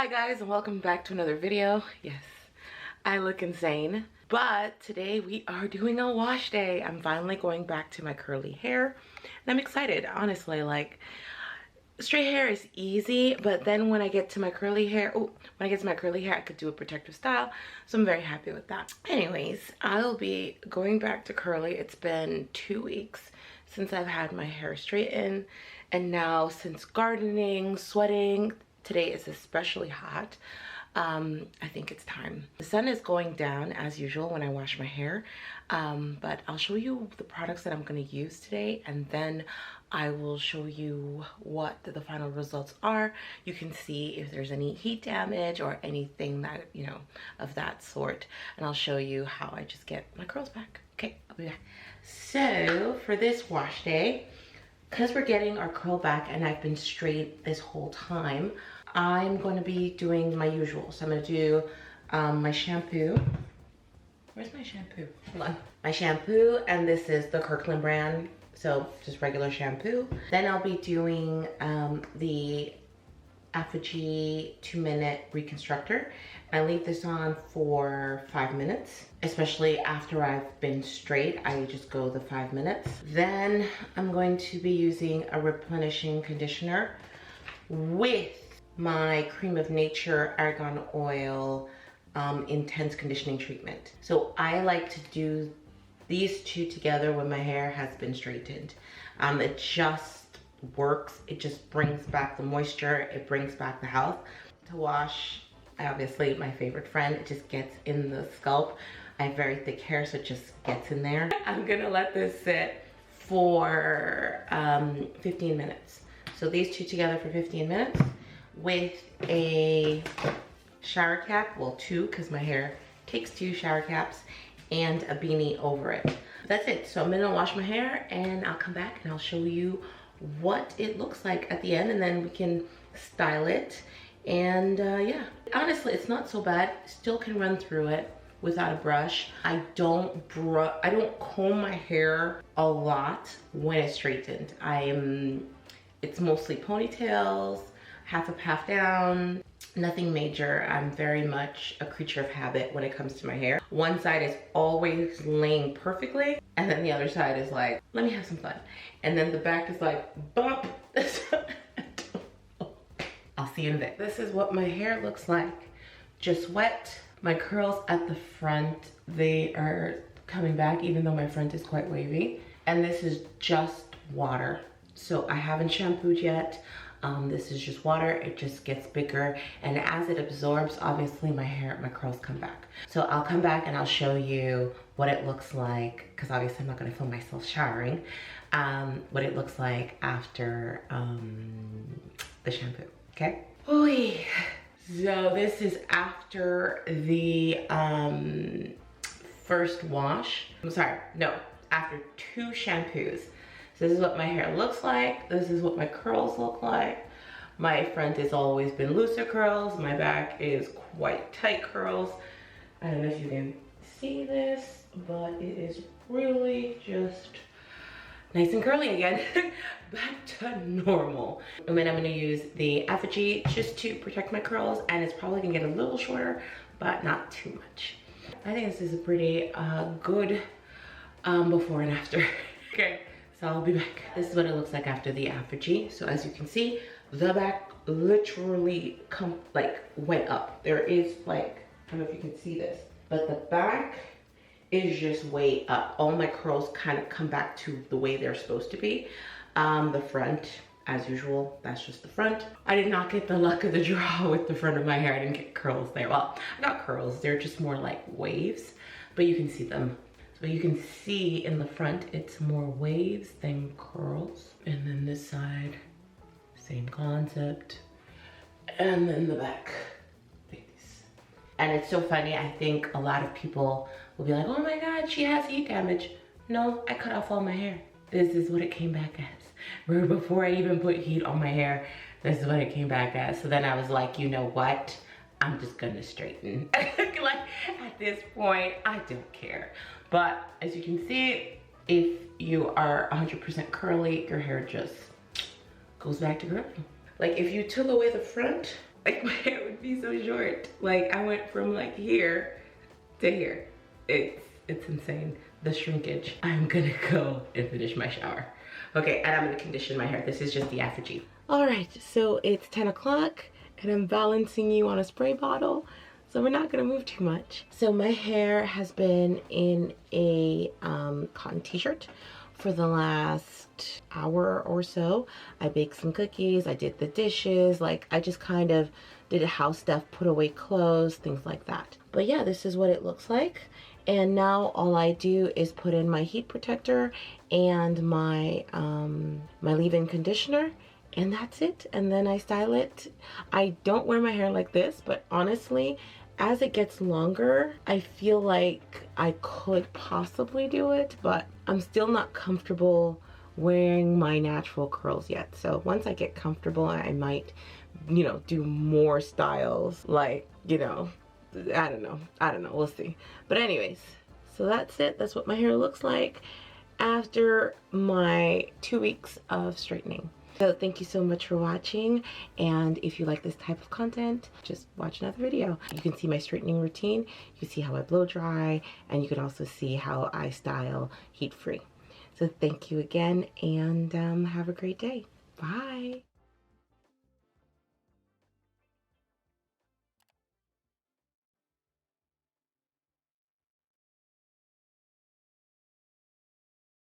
Hi guys, and welcome back to another video. Yes, I look insane, but today we are doing a wash day. I'm finally going back to my curly hair and I'm excited. Honestly, like, straight hair is easy, but then when I get to my curly hair, I could do a protective style, so I'm very happy with that. Anyways, I'll be going back to curly. It's been 2 weeks since I've had my hair straightened, and now since gardening, sweating, today is especially hot. I think it's time. The sun is going down as usual when I wash my hair, but I'll show you the products that I'm going to use today, and then I will show you what the final results are. You can see if there's any heat damage or anything that, you know, of that sort, and I'll show you how I just get my curls back. Okay, I'll be back. So for this wash day, because we're getting our curl back and I've been straight this whole time, I'm going to be doing my usual. So I'm going to do my shampoo. Where's my shampoo? Hold on. My shampoo, and this is the Kirkland brand, so just regular shampoo. Then I'll be doing the Effigy 2-minute Reconstructor. I leave this on for 5 minutes, especially after I've been straight. I just go the 5 minutes. Then I'm going to be using a Replenishing conditioner with my Creme of Nature argan oil intense conditioning treatment. So I like to do these two together when my hair has been straightened. It just works. It just brings back the moisture. It brings back the health. To wash, obviously my favorite friend, it just gets in the scalp. I have very thick hair, so it just gets in there. I'm gonna let this sit for 15 minutes. So these two together for 15 minutes with a shower cap, well, 2, because my hair takes 2 shower caps, and a beanie over it. That's it. So I'm gonna wash my hair and I'll come back and I'll show you what it looks like at the end, and then we can style it. And yeah, honestly, it's not so bad. Still can run through it without a brush. I don't comb my hair a lot when it's straightened. It's mostly ponytails, half up, half down, nothing major. I'm very much a creature of habit when it comes to my hair. One side is always laying perfectly, and then the other side is like, let me have some fun. And then the back is like, bump. I'll see you in a bit. This is what my hair looks like. Just wet. My curls at the front, they are coming back, even though my front is quite wavy. And this is just water. So I haven't shampooed yet. This is just water. It just gets bigger, and as it absorbs, obviously my curls come back. So I'll come back and I'll show you what it looks like, because obviously I'm not going to film myself showering, what it looks like after the shampoo. Okay. Oy. So this is after the first wash. I'm sorry, no, after 2 shampoos. This is what my hair looks like. This is what my curls look like. My front has always been looser curls. My back is quite tight curls. I don't know if you can see this, but it is really just nice and curly again. Back to normal. And then I'm gonna use the Effigy just to protect my curls, and it's probably gonna get a little shorter, but not too much. I think this is a pretty good before and after. Okay. So I'll be back. This is what it looks like after the Effigy. So as you can see, the back literally went up. There is like, I don't know if you can see this, but the back is just way up. All my curls kind of come back to the way they're supposed to be. The front, as usual, that's just the front. I did not get the luck of the draw with the front of my hair. I didn't get curls there. Well, not curls, they're just more like waves, but you can see them. So you can see in the front, it's more waves than curls. And then this side, same concept. And then the back, like this. And it's so funny, I think a lot of people will be like, oh my God, she has heat damage. No, I cut off all my hair. This is what it came back as. Right before I even put heat on my hair, this is what it came back as. So then I was like, you know what? I'm just gonna straighten. Like, at this point, I don't care. But as you can see, if you are 100% curly, your hair just goes back to curly. Like, if you took away the front, like my hair would be so short. Like I went from like here to here. It's insane, the shrinkage. I'm gonna go and finish my shower. Okay, and I'm gonna condition my hair. This is just the effigy. All right, so it's 10 o'clock and I'm balancing you on a spray bottle. So we're not gonna move too much. So my hair has been in a cotton t-shirt for the last hour or so. I baked some cookies, I did the dishes, like I just kind of did house stuff, put away clothes, things like that. But yeah, this is what it looks like. And now all I do is put in my heat protector and my my leave-in conditioner, and that's it. And then I style it. I don't wear my hair like this, but honestly, as it gets longer, I feel like I could possibly do it, but I'm still not comfortable wearing my natural curls yet. So once I get comfortable, I might, you know, do more styles, like, you know, I don't know, we'll see. But anyways, so that's it. That's what my hair looks like after my 2 weeks of straightening. So thank you so much for watching, and if you like this type of content, just watch another video. You can see my straightening routine, you can see how I blow dry, and you can also see how I style heat free. So thank you again, and have a great day. Bye.